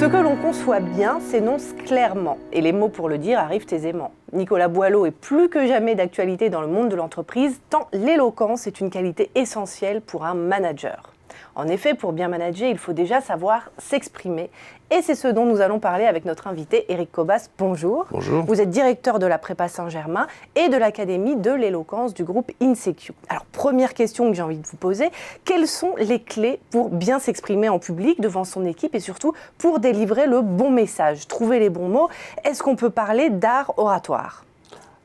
Ce que l'on conçoit bien s'énonce clairement et les mots pour le dire arrivent aisément. Nicolas Boileau est plus que jamais d'actualité dans le monde de l'entreprise, tant l'éloquence est une qualité essentielle pour un manager. En effet, pour bien manager, il faut déjà savoir s'exprimer. Et c'est ce dont nous allons parler avec notre invité, Éric Cobas. Bonjour. Bonjour. Vous êtes directeur de la Prépa Saint-Germain et de l'Académie de l'éloquence du groupe INSEQ. Alors, première question que j'ai envie de vous poser, quelles sont les clés pour bien s'exprimer en public devant son équipe et surtout pour délivrer le bon message, trouver les bons mots? Est-ce qu'on peut parler d'art oratoire ?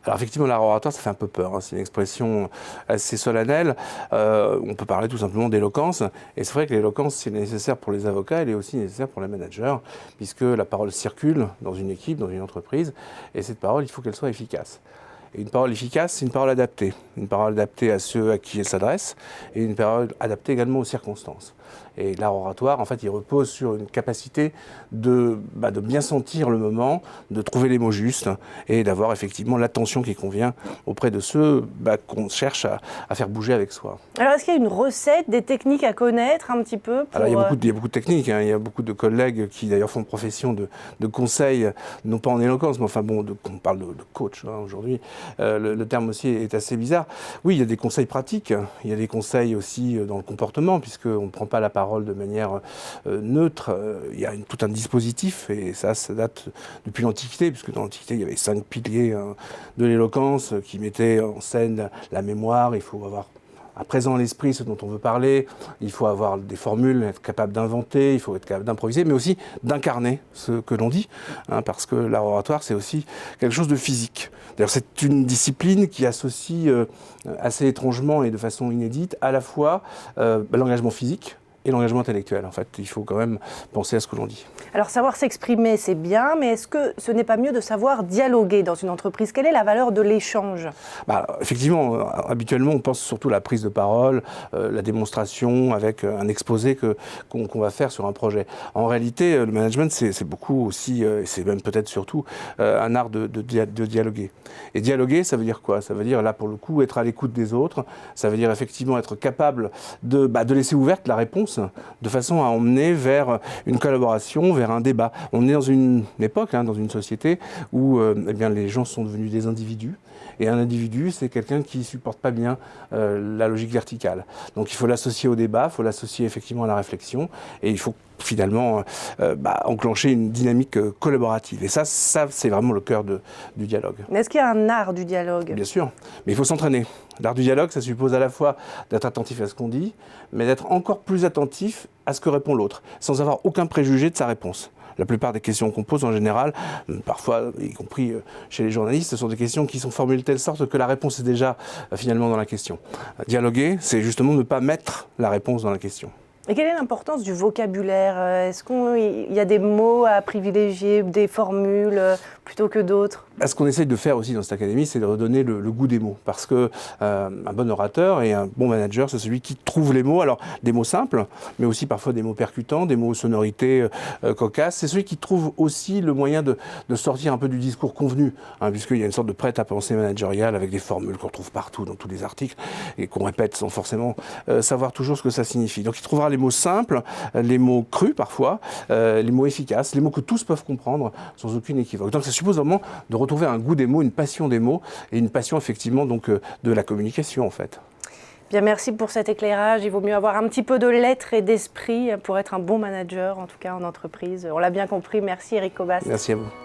Alors effectivement, l'art oratoire, ça fait un peu peur. C'est une expression assez solennelle. On peut parler tout simplement d'éloquence. Et c'est vrai que l'éloquence, c'est nécessaire pour les avocats, elle est aussi nécessaire pour les managers, puisque la parole circule dans une équipe, dans une entreprise. Et cette parole, il faut qu'elle soit efficace. Et une parole efficace, c'est une parole adaptée. Une parole adaptée à ceux à qui elle s'adresse et une parole adaptée également aux circonstances. Et l'art oratoire, en fait, il repose sur une capacité de bien sentir le moment, de trouver les mots justes et d'avoir effectivement l'attention qui convient auprès de ceux qu'on cherche à faire bouger avec soi. Alors, est-ce qu'il y a une recette, des techniques à connaître un petit peu pour... Alors, il y a beaucoup de techniques. Il y a beaucoup de collègues qui, d'ailleurs, font profession de conseils, non pas en éloquence, mais enfin, bon, on parle de coach aujourd'hui. Le terme aussi est assez bizarre. Oui, il y a des conseils pratiques. Il y a des conseils aussi dans le comportement, puisqu'on ne prend pas la parole de manière neutre. Il y a tout un dispositif, et ça date depuis l'Antiquité, puisque dans l'Antiquité, il y avait 5 piliers de l'éloquence qui mettaient en scène la mémoire. Il faut avoir à présent à l'esprit ce dont on veut parler, il faut avoir des formules, être capable d'inventer, il faut être capable d'improviser, mais aussi d'incarner ce que l'on dit, parce que l'art oratoire, c'est aussi quelque chose de physique. D'ailleurs, c'est une discipline qui associe assez étrangement et de façon inédite à la fois l'engagement physique et l'engagement intellectuel. En fait, il faut quand même penser à ce que l'on dit. Alors, savoir s'exprimer, c'est bien, mais est-ce que ce n'est pas mieux de savoir dialoguer dans une entreprise? Quelle est la valeur de l'échange? Effectivement, habituellement, on pense surtout à la prise de parole, la démonstration avec un exposé qu'on va faire sur un projet. En réalité, le management, c'est beaucoup aussi, et c'est même peut-être surtout, un art de dialoguer. Et dialoguer, ça veut dire quoi? Ça veut dire, là, pour le coup, être à l'écoute des autres. Ça veut dire effectivement être capable de laisser ouverte la réponse, de façon à emmener vers une collaboration, vers un débat. On est dans une époque, dans une société où les gens sont devenus des individus. Et un individu, c'est quelqu'un qui ne supporte pas bien la logique verticale. Donc il faut l'associer au débat, il faut l'associer effectivement à la réflexion, et il faut finalement enclencher une dynamique collaborative. Et ça c'est vraiment le cœur du dialogue. Mais est-ce qu'il y a un art du dialogue? Bien sûr, mais il faut s'entraîner. L'art du dialogue, ça suppose à la fois d'être attentif à ce qu'on dit, mais d'être encore plus attentif à ce que répond l'autre, sans avoir aucun préjugé de sa réponse. La plupart des questions qu'on pose en général, parfois, y compris chez les journalistes, ce sont des questions qui sont formulées de telle sorte que la réponse est déjà finalement dans la question. Dialoguer, c'est justement ne pas mettre la réponse dans la question. Et quelle est l'importance du vocabulaire? Est-ce qu'il y a des mots à privilégier, des formules plutôt que d'autres? Ce qu'on essaye de faire aussi dans cette académie, c'est de redonner le goût des mots. Parce que un bon orateur et un bon manager, c'est celui qui trouve les mots. Alors, des mots simples, mais aussi parfois des mots percutants, des mots aux sonorités cocasses. C'est celui qui trouve aussi le moyen de sortir un peu du discours convenu, puisqu'il y a une sorte de prêt-à-penser managérial avec des formules qu'on trouve partout dans tous les articles et qu'on répète sans forcément savoir toujours ce que ça signifie. Donc, il trouvera les mots simples, les mots crus parfois, les mots efficaces, les mots que tous peuvent comprendre sans aucune équivoque. Donc, ça suppose vraiment de retrouver un goût des mots, une passion des mots et une passion effectivement donc de la communication en fait. Bien, merci pour cet éclairage. Il vaut mieux avoir un petit peu de lettres et d'esprit pour être un bon manager, en tout cas en entreprise. On l'a bien compris. Merci Éric Cobas. Merci à vous.